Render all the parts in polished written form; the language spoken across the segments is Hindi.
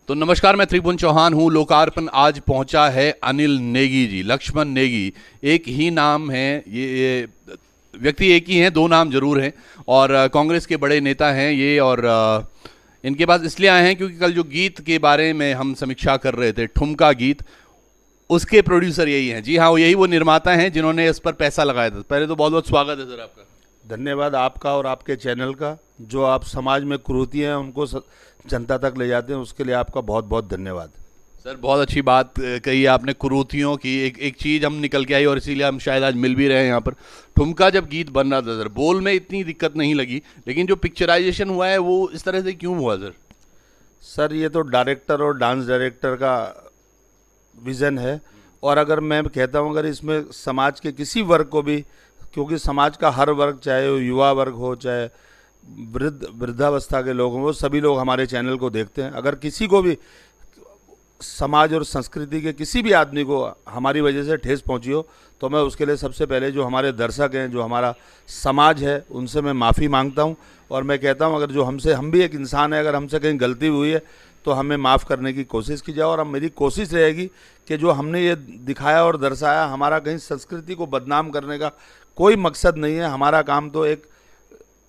तो नमस्कार, मैं त्रिभुवन चौहान हूँ। लोकार्पण आज पहुंचा है अनिल नेगी जी, लक्ष्मण नेगी। एक ही नाम है, ये व्यक्ति एक ही हैं, दो नाम जरूर हैं। और कांग्रेस के बड़े नेता हैं ये। और इनके पास इसलिए आए हैं क्योंकि कल जो गीत के बारे में हम समीक्षा कर रहे थे, ठुमका गीत, उसके प्रोड्यूसर यही हैं। जी हाँ, यही वो निर्माता हैं जिन्होंने इस पर पैसा लगाया था। पहले तो बहुत बहुत स्वागत है सर आपका। धन्यवाद आपका और आपके चैनल का। जो आप समाज में कुरीतियाँ हैं उनको जनता तक ले जाते हैं, उसके लिए आपका बहुत बहुत धन्यवाद। सर बहुत अच्छी बात कही आपने, कुरीतियों की एक चीज़ हम निकल के आई और इसीलिए हम शायद आज मिल भी रहे हैं यहाँ पर। ठुमका जब गीत बन रहा था सर, बोल में इतनी दिक्कत नहीं लगी, लेकिन जो पिक्चराइजेशन हुआ है वो इस तरह से क्यों हुआ सर? सर ये तो डायरेक्टर और डांस डायरेक्टर का विज़न है। और अगर मैं कहता हूँ, अगर इसमें समाज के किसी वर्ग को भी, क्योंकि समाज का हर वर्ग, चाहे वो युवा वर्ग हो, चाहे वृद्धावस्था के लोग हों, वो सभी लोग हमारे चैनल को देखते हैं। अगर किसी को भी समाज और संस्कृति के किसी भी आदमी को हमारी वजह से ठेस पहुंची हो, तो मैं उसके लिए सबसे पहले जो हमारे दर्शक हैं, जो हमारा समाज है, उनसे मैं माफ़ी मांगता हूं। और मैं कहता हूं, अगर जो हम भी एक इंसान है, अगर हमसे कहीं गलती हुई है तो हमें माफ़ करने की कोशिश की जाए। और अब मेरी कोशिश रहेगी कि जो हमने ये दिखाया और दर्शाया, हमारा कहीं संस्कृति को बदनाम करने का कोई मकसद नहीं है। हमारा काम तो एक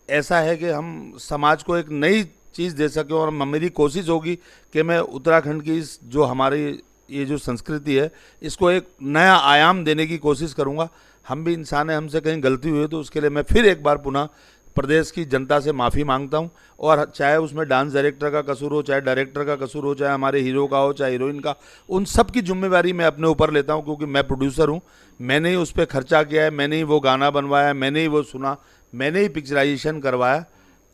ऐसा है कि हम समाज को एक नई चीज़ दे सकें। और मेरी कोशिश होगी कि मैं उत्तराखंड की इस जो हमारी ये जो संस्कृति है, इसको एक नया आयाम देने की कोशिश करूँगा। हम भी इंसान हैं, हमसे कहीं गलती हुई तो उसके लिए मैं फिर एक बार पुनः प्रदेश की जनता से माफ़ी मांगता हूं। और चाहे उसमें डांस डायरेक्टर का कसूर हो, चाहे डायरेक्टर का कसूर हो, चाहे हमारे हीरो का हो, चाहे हीरोइन का, उन सब की जिम्मेवारी मैं अपने ऊपर लेता हूं, क्योंकि मैं प्रोड्यूसर हूं। मैंने ही उस पर खर्चा किया है, मैंने ही वो गाना बनवाया, मैंने ही वो सुना, मैंने ही पिक्चराइजेशन करवाया।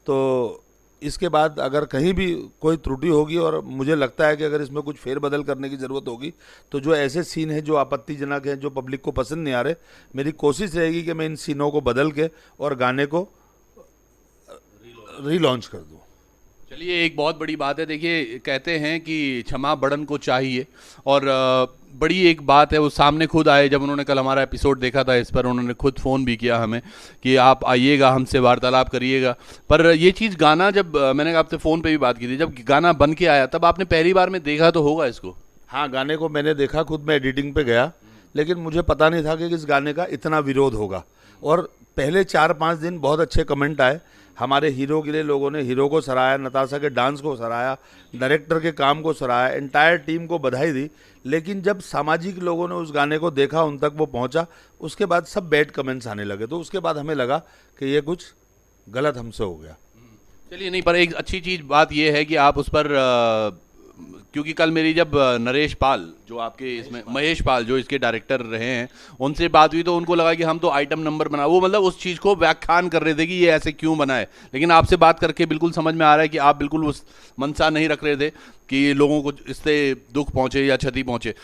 तो इसके बाद अगर कहीं भी कोई त्रुटि होगी, और मुझे लगता है कि अगर इसमें कुछ फेरबदल करने की ज़रूरत होगी, तो जो ऐसे सीन हैं जो आपत्तिजनक हैं, जो पब्लिक को पसंद नहीं आ रहे, मेरी कोशिश रहेगी कि मैं इन सीनों को बदल के और गाने को रीलॉन्च कर दूं। चलिए, एक बहुत बड़ी बात है। देखिए, कहते हैं कि क्षमा बड़न को चाहिए। और बड़ी एक बात है, वो सामने खुद आए। जब उन्होंने कल हमारा एपिसोड देखा था, इस पर उन्होंने खुद फ़ोन भी किया हमें कि आप आइएगा, हमसे वार्तालाप करिएगा। पर ये चीज़ गाना, जब मैंने आपसे फ़ोन पे भी बात की थी, जब गाना बन के आया तब आपने पहली बार में देखा तो होगा इसको? हाँ, गाने को मैंने देखा, खुद मैं एडिटिंग पे गया, लेकिन मुझे पता नहीं था कि इस गाने का इतना विरोध होगा। और पहले 4-5 दिन बहुत अच्छे कमेंट आए। हमारे हीरो के लिए लोगों ने हीरो को सराहा, नताशा के डांस को सराहा, डायरेक्टर के काम को सराहा, एंटायर टीम को बधाई दी। लेकिन जब सामाजिक लोगों ने उस गाने को देखा, उन तक वो पहुंचा, उसके बाद सब बैड कमेंट्स आने लगे। तो उसके बाद हमें लगा कि ये कुछ गलत हमसे हो गया। चलिए, नहीं, पर एक अच्छी चीज़ बात यह है कि आप उस पर क्योंकि कल मेरी जब नरेश पाल, जो आपके इसमें महेश पाल जो इसके डायरेक्टर रहे हैं, उनसे बात हुई तो उनको लगा कि हम तो आइटम नंबर बना, वो मतलब उस चीज़ को व्याख्यान कर रहे थे कि ये ऐसे क्यों बना है। लेकिन आपसे बात करके बिल्कुल समझ में आ रहा है कि आप बिल्कुल उस मनसा नहीं रख रहे थे कि लोगों को इससे दुख पहुंचे या क्षति पहुंचे।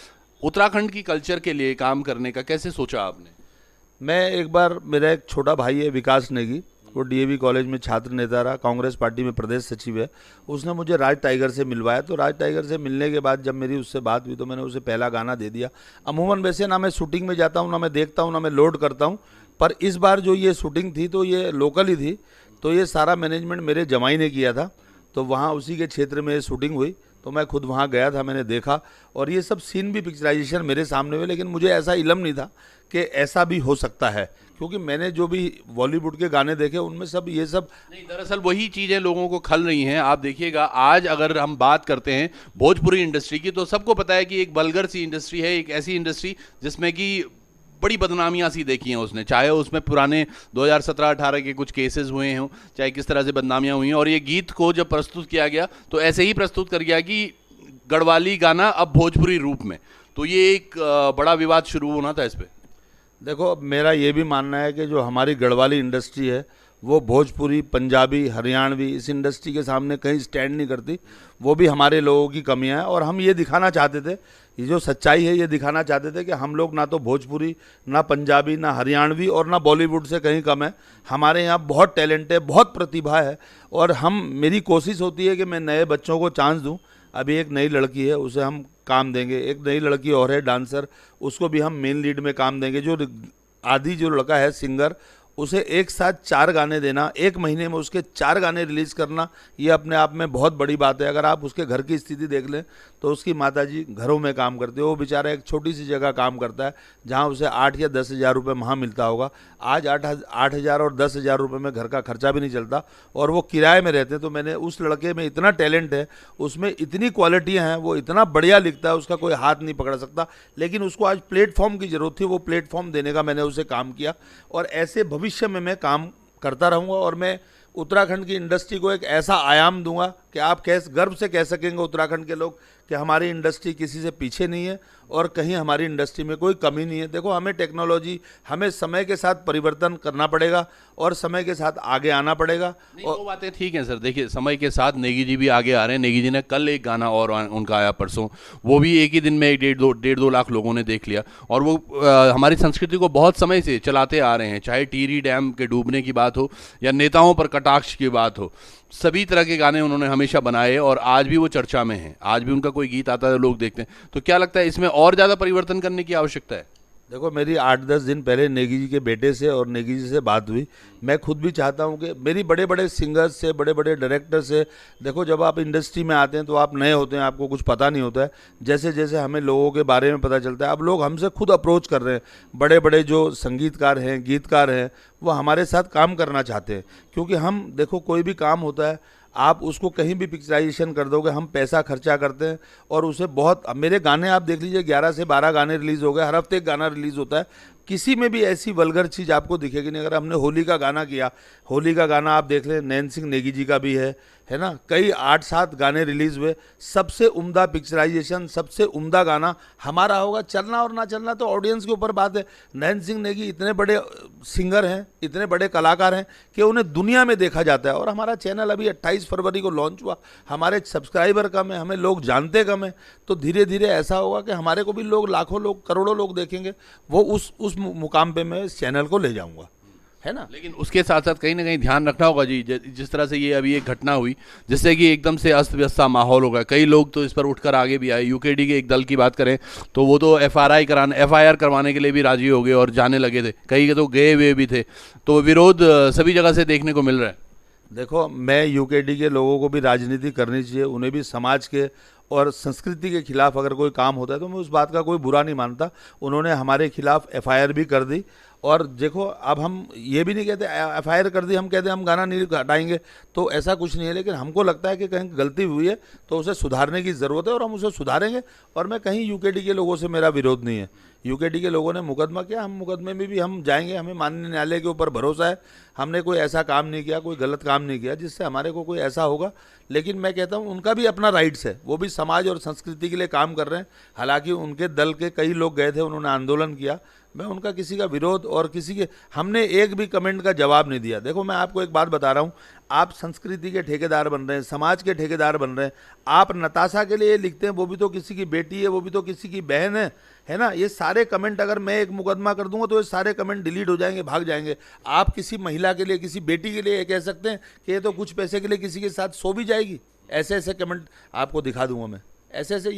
उत्तराखंड की कल्चर के लिए काम करने का कैसे सोचा आपने? मैं एक बार, मेरा एक छोटा भाई है विकास नेगी, वो डीएवी कॉलेज में छात्र नेता रहा, कांग्रेस पार्टी में प्रदेश सचिव है। उसने मुझे राज टाइगर से मिलवाया। तो राज टाइगर से मिलने के बाद जब मेरी उससे बात हुई, तो मैंने उसे पहला गाना दे दिया। अमूमन वैसे ना मैं शूटिंग में जाता हूँ, ना मैं देखता हूँ, ना मैं लोड करता हूँ, पर इस बार जो ये शूटिंग थी तो ये लोकल ही थी। तो ये सारा मैनेजमेंट मेरे जमाई ने किया था। तो वहाँ उसी के क्षेत्र में शूटिंग हुई, तो मैं खुद वहाँ गया था, मैंने देखा। और ये सब सीन भी पिक्चराइजेशन मेरे सामने हुए, लेकिन मुझे ऐसा इल्म नहीं था कि ऐसा भी हो सकता है, क्योंकि मैंने जो भी बॉलीवुड के गाने देखे उनमें सब ये सब नहीं, दरअसल वही चीज़ें लोगों को खल रही हैं। आप देखिएगा, आज अगर हम बात करते हैं भोजपुरी इंडस्ट्री की, तो सबको पता है कि एक बलगर सी इंडस्ट्री है, एक ऐसी इंडस्ट्री जिसमें कि बड़ी बदनामियां सी देखी हैं उसने, चाहे उसमें पुराने 2017-18 के कुछ केसेस हुए हों, चाहे किस तरह से बदनामियां हुई हैं। और ये गीत को जब प्रस्तुत किया गया तो ऐसे ही प्रस्तुत कर गया कि गढ़वाली गाना अब भोजपुरी रूप में। तो ये एक बड़ा विवाद शुरू होना था इस पर। देखो, मेरा ये भी मानना है कि जो हमारी गढ़वाली इंडस्ट्री है, वो भोजपुरी, पंजाबी, हरियाणवी, इस इंडस्ट्री के सामने कहीं स्टैंड नहीं करती। वो भी हमारे लोगों की कमियां हैं। और हम ये दिखाना चाहते थे, ये जो सच्चाई है, ये दिखाना चाहते थे कि हम लोग ना तो भोजपुरी, ना पंजाबी, ना हरियाणवी और ना बॉलीवुड से कहीं कम है। हमारे यहाँ बहुत टैलेंट है, बहुत प्रतिभा है। और मेरी कोशिश होती है कि मैं नए बच्चों को चांस दूँ। अभी एक नई लड़की है, उसे हम काम देंगे। एक नई लड़की और है डांसर, उसको भी हम मेन लीड में काम देंगे। जो आदि जो लड़का है सिंगर, उसे एक साथ 4 गाने देना, एक महीने में उसके 4 गाने रिलीज करना, ये अपने आप में बहुत बड़ी बात है। अगर आप उसके घर की स्थिति देख लें तो उसकी माताजी घरों में काम करती है, वो बेचारा एक छोटी सी जगह काम करता है जहाँ उसे 8 या 10 हज़ार रुपये माह मिलता होगा। आज 8 हज़ार और 10 हज़ार रुपये में घर का खर्चा भी नहीं चलता, और वो किराए में रहते हैं। तो मैंने उस लड़के में इतना टैलेंट है, उसमें इतनी क्वालिटियाँ हैं, वो इतना बढ़िया लिखता है, उसका कोई हाथ नहीं पकड़ सकता। लेकिन उसको आज प्लेटफॉर्म की ज़रूरत थी, वो प्लेटफॉर्म देने का मैंने उसे काम किया, और ऐसे भविष्य में मैं काम करता रहूँगा। और मैं उत्तराखंड की इंडस्ट्री को एक ऐसा आयाम दूंगा कि आप कैसे गर्व से कह सकेंगे उत्तराखंड के लोग कि हमारी इंडस्ट्री किसी से पीछे नहीं है और कहीं हमारी इंडस्ट्री में कोई कमी नहीं है। देखो, हमें टेक्नोलॉजी, हमें समय के साथ परिवर्तन करना पड़ेगा और समय के साथ आगे आना पड़ेगा। नहीं, वो बातें ठीक हैं सर। देखिए, समय के साथ नेगी जी भी आगे आ रहे हैं। नेगी जी ने कल एक गाना और उनका आया परसों, वो भी एक ही दिन में 1.5-2 लाख लोगों ने देख लिया। और वो हमारी संस्कृति को बहुत समय से चलाते आ रहे हैं, चाहे टिहरी डैम के डूबने की बात हो या नेताओं पर कटाक्ष की बात हो। सभी तरह के गाने उन्होंने हमेशा बनाए और आज भी वो चर्चा में हैं। आज भी उनका कोई गीत आता है लोग देखते हैं। तो क्या लगता है इसमें और ज़्यादा परिवर्तन करने की आवश्यकता है? देखो, मेरी 8-10 दिन पहले नेगी जी के बेटे से और नेगी जी से बात हुई। मैं खुद भी चाहता हूं कि मेरी बड़े बड़े सिंगर्स से, बड़े बड़े डायरेक्टर से, देखो जब आप इंडस्ट्री में आते हैं तो आप नए होते हैं, आपको कुछ पता नहीं होता है। जैसे जैसे हमें लोगों के बारे में पता चलता है, अब लोग हमसे खुद अप्रोच कर रहे हैं। बड़े बड़े जो संगीतकार हैं, गीतकार हैं, वो हमारे साथ काम करना चाहते हैं। क्योंकि हम, देखो, कोई भी काम होता है, आप उसको कहीं भी पिक्चराइजेशन कर दोगे, हम पैसा खर्चा करते हैं और उसे बहुत, मेरे गाने आप देख लीजिए, 11 से 12 गाने रिलीज़ हो गए, हर हफ्ते एक गाना रिलीज़ होता है। किसी में भी ऐसी वल्गर चीज़ आपको दिखेगी नहीं। अगर हमने होली का गाना किया, होली का गाना आप देख लें, नैन सिंह नेगी जी का भी है ना, कई 8-7 गाने रिलीज़ हुए, सबसे उम्दा पिक्चराइजेशन, सबसे उम्दा गाना हमारा होगा। चलना और ना चलना तो ऑडियंस के ऊपर बात है। नैन सिंह नेगी इतने बड़े सिंगर हैं, इतने बड़े कलाकार हैं कि उन्हें दुनिया में देखा जाता है। और हमारा चैनल अभी 28 फरवरी को लॉन्च हुआ, हमारे सब्सक्राइबर कम है, हमें लोग जानते कम है। तो धीरे धीरे ऐसा होगा कि हमारे को भी लोग, लाखों लोग, करोड़ों लोग देखेंगे। वो उस मुकाम पे मैं इस चैनल को ले जाऊंगा, है ना। लेकिन उसके साथ साथ कहीं ना कहीं ध्यान रखना होगा जी। जिस तरह से ये अभी एक घटना हुई, जिससे कि एकदम से अस्त व्यस्त सा माहौल हो गया, कई लोग तो इस पर उठकर आगे भी आए। यूकेडी के एक दल की बात करें तो वो तो FIR करवाने के लिए भी राजी हो गए और जाने लगे थे, कई तो गए हुए भी थे। तो विरोध सभी जगह से देखने को मिल रहा है। देखो, मैं यूकेडी के लोगों को भी राजनीति करनी चाहिए, उन्हें भी समाज के और संस्कृति के खिलाफ अगर कोई काम होता है तो मैं उस बात का कोई बुरा नहीं मानता। उन्होंने हमारे खिलाफ FIR भी कर दी। और देखो, अब हम ये भी नहीं कहते FIR कर दी, हम कहते हम गाना नहीं हटाएंगे, तो ऐसा कुछ नहीं है। लेकिन हमको लगता है कि कहीं गलती हुई है तो उसे सुधारने की ज़रूरत है और हम उसे सुधारेंगे। और मैं कहीं यूकेडी के लोगों से मेरा विरोध नहीं है। यूकेडी के लोगों ने मुकदमा किया, हम मुकदमे में भी हम जाएंगे। हमें माननीय न्यायालय के ऊपर भरोसा है, हमने कोई ऐसा काम नहीं किया, कोई गलत काम नहीं किया जिससे हमारे को कोई ऐसा होगा। लेकिन मैं कहता हूँ उनका भी अपना राइट्स है, वो भी समाज और संस्कृति के लिए काम कर रहे हैं। हालांकि उनके दल के कई लोग गए थे, उन्होंने आंदोलन किया। मैं उनका किसी का विरोध और किसी के, हमने एक भी कमेंट का जवाब नहीं दिया। देखो, मैं आपको एक बात बता रहा हूँ, आप संस्कृति के ठेकेदार बन रहे हैं, समाज के ठेकेदार बन रहे हैं। आप नताशा के लिए लिखते हैं, वो भी तो किसी की बेटी है, वो भी तो किसी की बहन है ना। ये सारे कमेंट, अगर मैं एक मुकदमा कर दूंगा तो ये सारे कमेंट डिलीट हो जाएंगे, भाग जाएंगे। आप किसी महिला के लिए, किसी बेटी के लिए ये कह सकते हैं कि ये तो कुछ पैसे के लिए किसी के साथ सो भी जाएगी। ऐसे ऐसे कमेंट आपको दिखा दूंगा मैं, ऐसे ऐसे।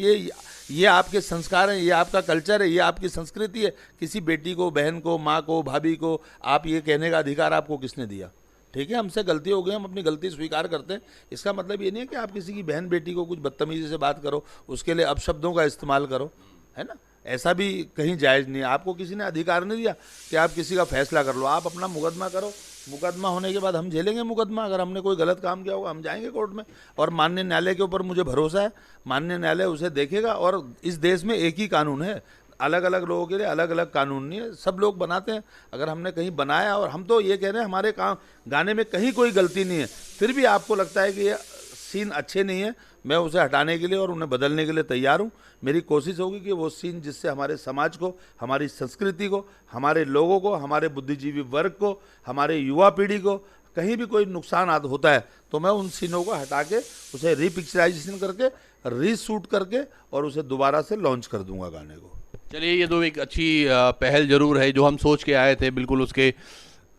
ये आपके संस्कार हैं, ये आपका कल्चर है, ये आपकी संस्कृति है। किसी बेटी को, बहन को, माँ को, भाभी को आप ये कहने का अधिकार आपको किसने दिया? ठीक है, हमसे गलती हो गई, हम अपनी गलती स्वीकार करते हैं। इसका मतलब ये नहीं है कि आप किसी की बहन बेटी को कुछ बदतमीजी से बात करो, उसके लिए अपशब्दों का इस्तेमाल करो, है ना। ऐसा भी कहीं जायज़ नहीं है। आपको किसी ने अधिकार नहीं दिया कि आप किसी का फैसला कर लो। आप अपना मुकदमा करो, मुकदमा होने के बाद हम झेलेंगे मुकदमा। अगर हमने कोई गलत काम किया होगा हम जाएंगे कोर्ट में। और माननीय न्यायालय के ऊपर मुझे भरोसा है, माननीय न्यायालय उसे देखेगा। और इस देश में एक ही कानून है, अलग अलग लोगों के लिए अलग अलग कानून नहीं है, सब लोग बनाते हैं। अगर हमने कहीं बनाया, और हम तो ये कह रहे हैं हमारे काम गाने में कहीं कोई गलती नहीं है, फिर भी आपको लगता है कि ये सीन अच्छे नहीं है, मैं उसे हटाने के लिए और उन्हें बदलने के लिए तैयार हूँ। मेरी कोशिश होगी कि वो सीन जिससे हमारे समाज को, हमारी संस्कृति को, हमारे लोगों को, हमारे बुद्धिजीवी वर्ग को, हमारे युवा पीढ़ी को कहीं भी कोई नुकसान होता है तो मैं उन सीनों को हटा के उसे रीपिक्चराइजेशन करके, रीशूट करके और उसे दोबारा से लॉन्च कर दूंगा गाने को। चलिए, ये तो एक अच्छी पहल जरूर है जो हम सोच के आए थे, बिल्कुल उसके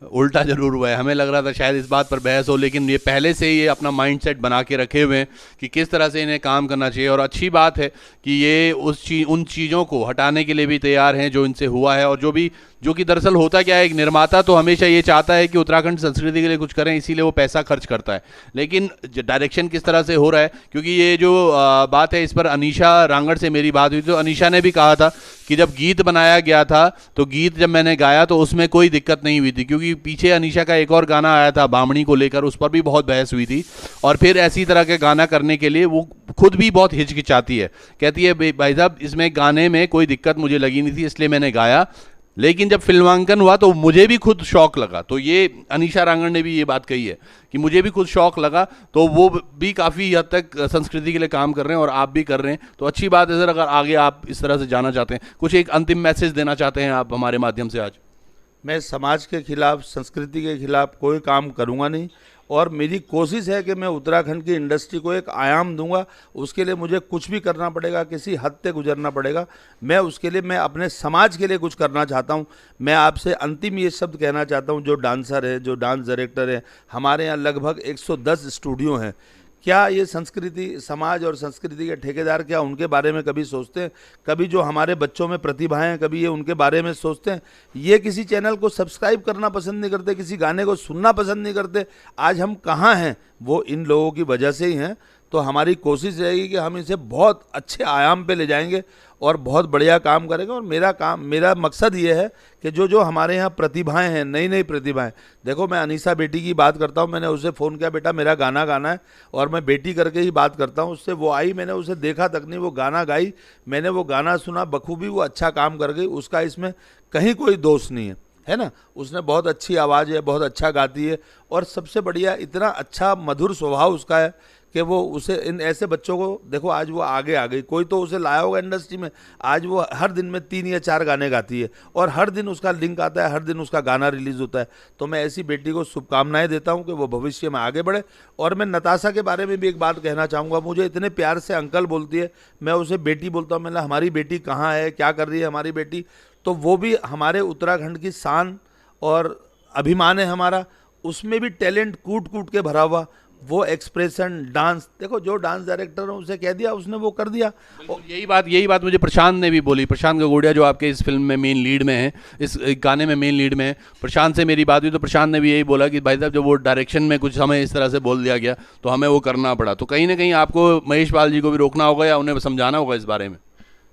उल्टा जरूर हुआ है। हमें लग रहा था शायद इस बात पर बहस हो, लेकिन ये पहले से ये अपना माइंडसेट बना के रखे हुए हैं कि किस तरह से इन्हें काम करना चाहिए। और अच्छी बात है कि ये उन चीज़ों को हटाने के लिए भी तैयार हैं जो इनसे हुआ है। और जो कि दरअसल होता क्या है, एक निर्माता तो हमेशा ये चाहता है कि उत्तराखंड संस्कृति के लिए कुछ करें, इसीलिए वो पैसा खर्च करता है। लेकिन डायरेक्शन किस तरह से हो रहा है, क्योंकि ये जो बात है, इस पर अनीशा रांगड़ से मेरी बात हुई तो अनीशा ने भी कहा था कि जब गीत बनाया गया था तो गीत जब मैंने गाया तो उसमें कोई दिक्कत नहीं हुई थी, क्योंकि पीछे अनीशा का एक और गाना आया था बामणी को लेकर, उस पर भी बहुत बहस हुई थी। और फिर ऐसी तरह के गाना करने के लिए वो खुद भी बहुत हिचकिचाती है, कहती है भाई साहब इसमें गाने में कोई दिक्कत मुझे लगी नहीं थी इसलिए मैंने गाया, लेकिन जब फिल्मांकन हुआ तो मुझे भी खुद शौक लगा। तो ये अनीशा रांगड़ ने भी ये बात कही है कि मुझे भी खुद शौक लगा, तो वो भी काफ़ी हद तक संस्कृति के लिए काम कर रहे हैं और आप भी कर रहे हैं। तो अच्छी बात है सर, अगर आगे आप इस तरह से जाना चाहते हैं, कुछ एक अंतिम मैसेज देना चाहते हैं आप हमारे माध्यम से आज। मैं समाज के खिलाफ, संस्कृति के खिलाफ कोई काम करूँगा नहीं, और मेरी कोशिश है कि मैं उत्तराखंड की इंडस्ट्री को एक आयाम दूंगा। उसके लिए मुझे कुछ भी करना पड़ेगा, किसी हद तक गुजरना पड़ेगा, मैं अपने समाज के लिए कुछ करना चाहता हूं। मैं आपसे अंतिम ये शब्द कहना चाहता हूं, जो डांसर है, जो डांस डायरेक्टर है, हमारे यहाँ लगभग 110 स्टूडियो हैं। क्या ये संस्कृति, समाज और संस्कृति के ठेकेदार क्या उनके बारे में कभी सोचते हैं? कभी जो हमारे बच्चों में प्रतिभाएं हैं, कभी ये उनके बारे में सोचते हैं? ये किसी चैनल को सब्सक्राइब करना पसंद नहीं करते, किसी गाने को सुनना पसंद नहीं करते। आज हम कहाँ हैं? वो इन लोगों की वजह से ही हैं। तो हमारी कोशिश रहेगी कि हम इसे बहुत अच्छे आयाम पे ले जाएंगे और बहुत बढ़िया काम करेंगे। और मेरा मकसद ये है कि जो हमारे यहाँ प्रतिभाएं हैं, नई नई प्रतिभाएं, देखो मैं अनीसा बेटी की बात करता हूँ, मैंने उसे फ़ोन किया, बेटा मेरा गाना गाना है, और मैं बेटी करके ही बात करता हूँ उससे। वो आई, मैंने उसे देखा तक नहीं, वो गाना गाई, मैंने वो गाना सुना बखूबी, वो अच्छा काम कर गई, उसका इसमें कहीं कोई दोष नहीं है ना। उसने बहुत अच्छी आवाज़ है, बहुत अच्छा गाती है, और सबसे बढ़िया इतना अच्छा मधुर स्वभाव उसका है कि वो उसे, इन ऐसे बच्चों को देखो, आज वो आगे आ गई। कोई तो उसे लाया होगा इंडस्ट्री में, आज वो हर दिन में 3 या 4 गाने गाती है, और हर दिन उसका लिंक आता है, हर दिन उसका गाना रिलीज होता है। तो मैं ऐसी बेटी को शुभकामनाएं देता हूं कि वो भविष्य में आगे बढ़े। और मैं नताशा के बारे में भी एक बात कहना चाहूँगा। मुझे इतने प्यार से अंकल बोलती है, मैं उसे बेटी बोलता हूँ। मैंने, हमारी बेटी कहाँ है, क्या कर रही है हमारी बेटी? तो वो भी हमारे उत्तराखंड की शान और अभिमान है हमारा। उसमें भी टैलेंट कूट कूट के भरा हुआ, वो एक्सप्रेशन, डांस, देखो जो डांस डायरेक्टर ने उसे कह दिया, उसने वो कर दिया। यही बात मुझे प्रशांत ने भी बोली। प्रशांत गगोड़िया जो आपके इस फिल्म में मेन लीड में है, इस गाने में मेन लीड में है, प्रशांत से मेरी बात हुई तो प्रशांत ने भी यही बोला कि भाई साहब जब वो डायरेक्शन में कुछ हमें इस तरह से बोल दिया गया तो हमें वो करना पड़ा। तो कहीं ना कहीं आपको महेश पाल जी को भी रोकना होगा या उन्हें समझाना होगा इस बारे में।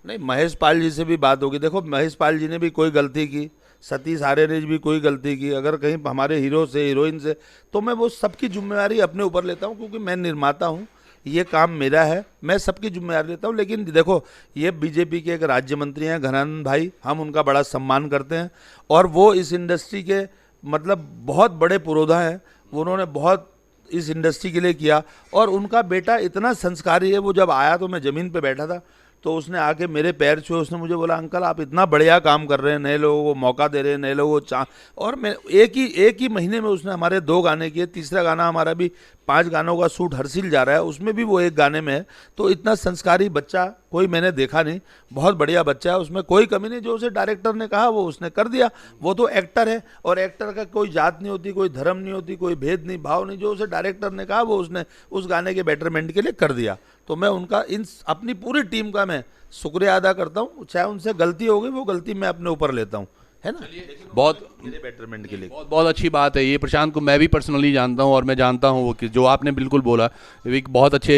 नहीं, महेश पाल जी से भी बात होगी। देखो महेश पाल जी ने भी कोई गलती की, सतीश आर्य ने भी कोई गलती की, अगर कहीं हमारे हीरो से, हीरोइन से, तो मैं वो सबकी जिम्मेवारी अपने ऊपर लेता हूँ, क्योंकि मैं निर्माता हूँ, ये काम मेरा है, मैं सबकी जिम्मेदारी लेता हूँ। लेकिन देखो, ये बीजेपी के एक राज्य मंत्री हैं घनानंद भाई, हम उनका बड़ा सम्मान करते हैं, और वो इस इंडस्ट्री के मतलब बहुत बड़े पुरोधा हैं। उन्होंने बहुत इस इंडस्ट्री के लिए किया, और उनका बेटा इतना संस्कारी है। वो जब आया तो मैं ज़मीन पे बैठा था, तो उसने आके मेरे पैर छुए, उसने मुझे बोला, अंकल आप इतना बढ़िया काम कर रहे हैं, नए लोगों को मौका दे रहे हैं, नए लोगों को और मैं एक ही महीने में उसने हमारे 2 गाने किए। तीसरा गाना हमारा भी 5 गानों का शूट हरसिल जा रहा है, उसमें भी वो 1 गाने में है। तो इतना संस्कारी बच्चा कोई मैंने देखा नहीं, बहुत बढ़िया बच्चा है, उसमें कोई कमी नहीं। जो उसे डायरेक्टर ने कहा वो उसने कर दिया। वो तो एक्टर है, और एक्टर का कोई जात नहीं होती, कोई धर्म नहीं होती, कोई भेद नहीं, भाव नहीं। जो उसे डायरेक्टर ने कहा वो उसने उस गाने के बेटरमेंट के लिए कर दिया। तो मैं उनका, अपनी पूरी टीम का मैं शुक्रिया अदा करता हूँ। चाहे उनसे गलती हो गई, वो गलती मैं अपने ऊपर लेता हूँ, है ना। बहुत मेरे बेटरमेंट के लिए बहुत अच्छी बात है ये। प्रशांत को मैं भी पर्सनली जानता हूँ, और मैं जानता हूँ कि जो आपने बिल्कुल बोला, एक बहुत अच्छे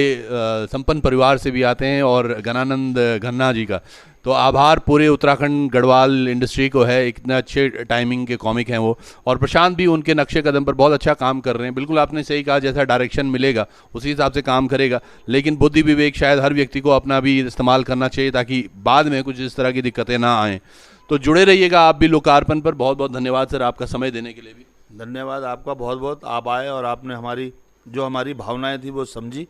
संपन्न परिवार से भी आते हैं, और घनानंद खन्ना जी का तो आभार पूरे उत्तराखंड गढ़वाल इंडस्ट्री को है। इतने अच्छे टाइमिंग के कॉमिक हैं वो, और प्रशांत भी उनके नक्शे कदम पर बहुत अच्छा काम कर रहे हैं। बिल्कुल आपने सही कहा, जैसा डायरेक्शन मिलेगा उसी हिसाब से काम करेगा, लेकिन बुद्धि विवेक शायद हर व्यक्ति को अपना भी इस्तेमाल करना चाहिए, ताकि बाद में कुछ इस तरह की दिक्कतें ना आएँ। तो जुड़े रहिएगा आप भी लोकार्पण पर। बहुत बहुत धन्यवाद सर आपका समय देने के लिए भी। धन्यवाद आपका बहुत बहुत। आप आए और आपने हमारी भावनाएं थी वो समझी,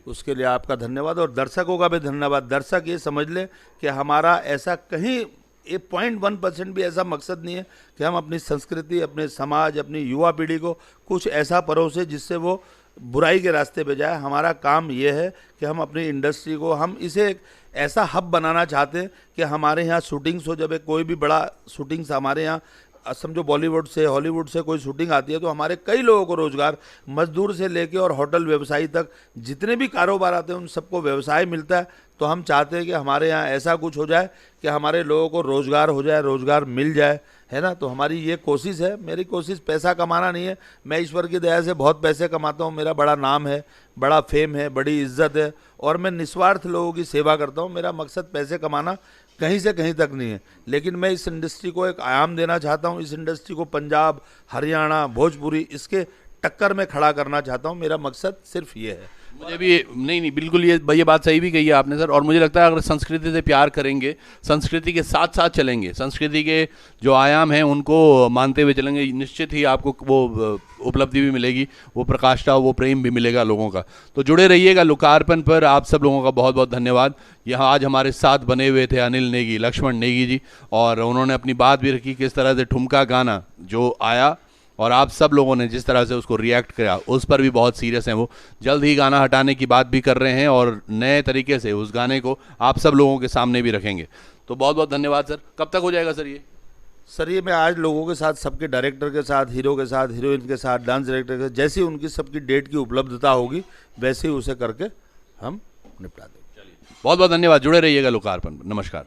उसके लिए आपका धन्यवाद। और दर्शकों का भी धन्यवाद। दर्शक ये समझ लें कि हमारा ऐसा कहीं 0.1% भी ऐसा मकसद नहीं है कि हम अपनी संस्कृति, अपने समाज, अपनी युवा पीढ़ी को कुछ ऐसा परोसे जिससे वो बुराई के रास्ते पे जाए। हमारा काम ये है कि हम अपनी इंडस्ट्री को, हम इसे एक ऐसा हब बनाना चाहते हैं कि हमारे यहाँ शूटिंग्स हो। जब कोई भी बड़ा शूटिंग्स हमारे यहाँ समझो बॉलीवुड से हॉलीवुड से कोई शूटिंग आती है तो हमारे कई लोगों को रोजगार, मजदूर से लेके और होटल व्यवसायी तक जितने भी कारोबार आते हैं उन सबको व्यवसाय मिलता है। तो हम चाहते हैं कि हमारे यहाँ ऐसा कुछ हो जाए कि हमारे लोगों को रोजगार हो जाए, रोजगार मिल जाए, है ना। तो हमारी ये कोशिश है। मेरी कोशिश पैसा कमाना नहीं है, मैं ईश्वर की दया से बहुत पैसे कमाता हूँ, मेरा बड़ा नाम है, बड़ा फेम है, बड़ी इज्जत है और मैं निस्वार्थ लोगों की सेवा करता हूँ। मेरा मकसद पैसे कमाना कहीं से कहीं तक नहीं है, लेकिन मैं इस इंडस्ट्री को एक आयाम देना चाहता हूँ। इस इंडस्ट्री को पंजाब, हरियाणा, भोजपुरी इसके टक्कर में खड़ा करना चाहता हूँ। मेरा मकसद सिर्फ ये है। मुझे भी नहीं बिल्कुल ये बात सही भी कही है आपने सर। और मुझे लगता है अगर संस्कृति से प्यार करेंगे, संस्कृति के साथ साथ चलेंगे, संस्कृति के जो आयाम हैं उनको मानते हुए चलेंगे, निश्चित ही आपको वो उपलब्धि भी मिलेगी, वो प्रकाष्ठा, वो प्रेम भी मिलेगा लोगों का। तो जुड़े रहिएगा लोकार्पण पर। आप सब लोगों का बहुत बहुत धन्यवाद। यहाँ आज हमारे साथ बने हुए थे अनिल नेगी, लक्ष्मण नेगी जी, और उन्होंने अपनी बात भी रखी किस तरह से ठुमका गाना जो आया और आप सब लोगों ने जिस तरह से उसको रिएक्ट किया उस पर भी बहुत सीरियस हैं। वो जल्द ही गाना हटाने की बात भी कर रहे हैं और नए तरीके से उस गाने को आप सब लोगों के सामने भी रखेंगे। तो बहुत बहुत धन्यवाद सर। कब तक हो जाएगा सर ये? सर ये मैं आज लोगों के साथ, सबके डायरेक्टर के साथ, हीरो के साथ, हीरोइन के साथ, डांस डायरेक्टर के साथ, जैसी उनकी सबकी डेट की उपलब्धता होगी वैसे ही उसे करके हम निपटा देंगे। बहुत बहुत धन्यवाद। जुड़े रहिएगा लोकार्पण। नमस्कार।